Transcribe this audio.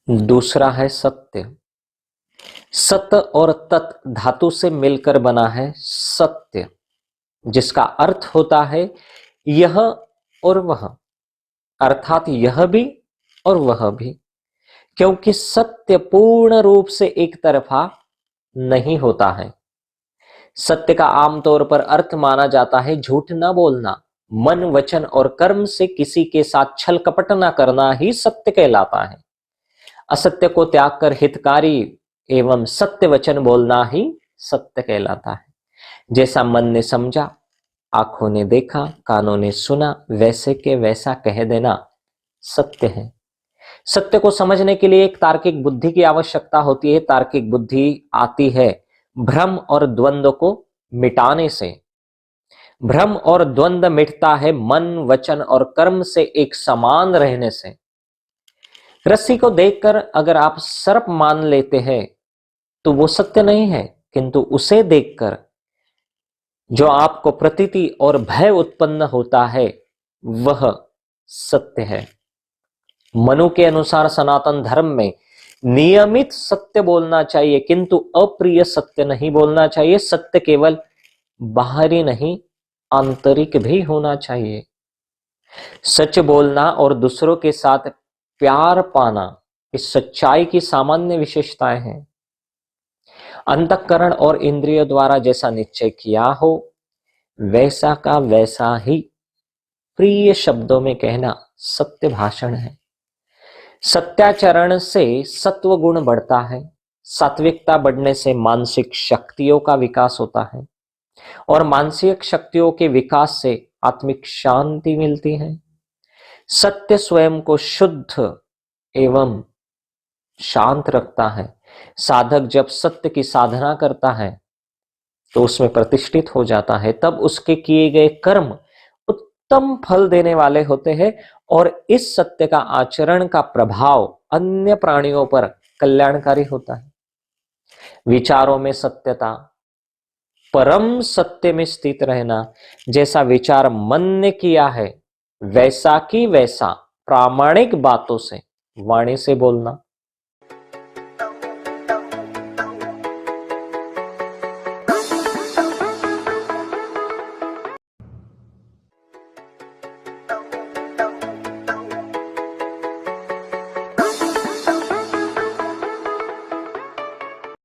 दूसरा है सत्य। सत और तत् धातु से मिलकर बना है सत्य, जिसका अर्थ होता है यह और वह, अर्थात यह भी और वह भी। क्योंकि सत्य पूर्ण रूप से एक तरफा नहीं होता है। सत्य का आमतौर पर अर्थ माना जाता है झूठ न बोलना, मन वचन और कर्म से किसी के साथ छल कपट न करना ही सत्य कहलाता है। असत्य को त्याग कर हितकारी एवं सत्य वचन बोलना ही सत्य कहलाता है। जैसा मन ने समझा, आंखों ने देखा, कानों ने सुना, वैसे के वैसा कह देना सत्य है। सत्य को समझने के लिए एक तार्किक बुद्धि की आवश्यकता होती है। तार्किक बुद्धि आती है भ्रम और द्वंद्व को मिटाने से। भ्रम और द्वंद्व मिटता है मन वचन और कर्म से एक समान रहने से। रस्सी को देखकर अगर आप सर्प मान लेते हैं तो वो सत्य नहीं है, किंतु उसे देखकर जो आपको प्रतीति और भय उत्पन्न होता है वह सत्य है। मनु के अनुसार सनातन धर्म में नियमित सत्य बोलना चाहिए, किंतु अप्रिय सत्य नहीं बोलना चाहिए। सत्य केवल बाहरी नहीं, आंतरिक भी होना चाहिए। सच बोलना और दूसरों के साथ प्यार पाना इस सच्चाई की सामान्य विशेषताएं हैं। अंतःकरण और इंद्रियों द्वारा जैसा निश्चय किया हो वैसा का वैसा ही प्रिय शब्दों में कहना सत्य भाषण है। सत्याचरण से सत्व गुण बढ़ता है। सात्विकता बढ़ने से मानसिक शक्तियों का विकास होता है और मानसिक शक्तियों के विकास से आत्मिक शांति मिलती है। सत्य स्वयं को शुद्ध एवं शांत रखता है। साधक जब सत्य की साधना करता है तो उसमें प्रतिष्ठित हो जाता है। तब उसके किए गए कर्म उत्तम फल देने वाले होते हैं और इस सत्य का आचरण का प्रभाव अन्य प्राणियों पर कल्याणकारी होता है। विचारों में सत्यता, परम सत्य में स्थित रहना, जैसा विचार मन ने किया है वैसा की वैसा प्रामाणिक बातों से वाणी से बोलना,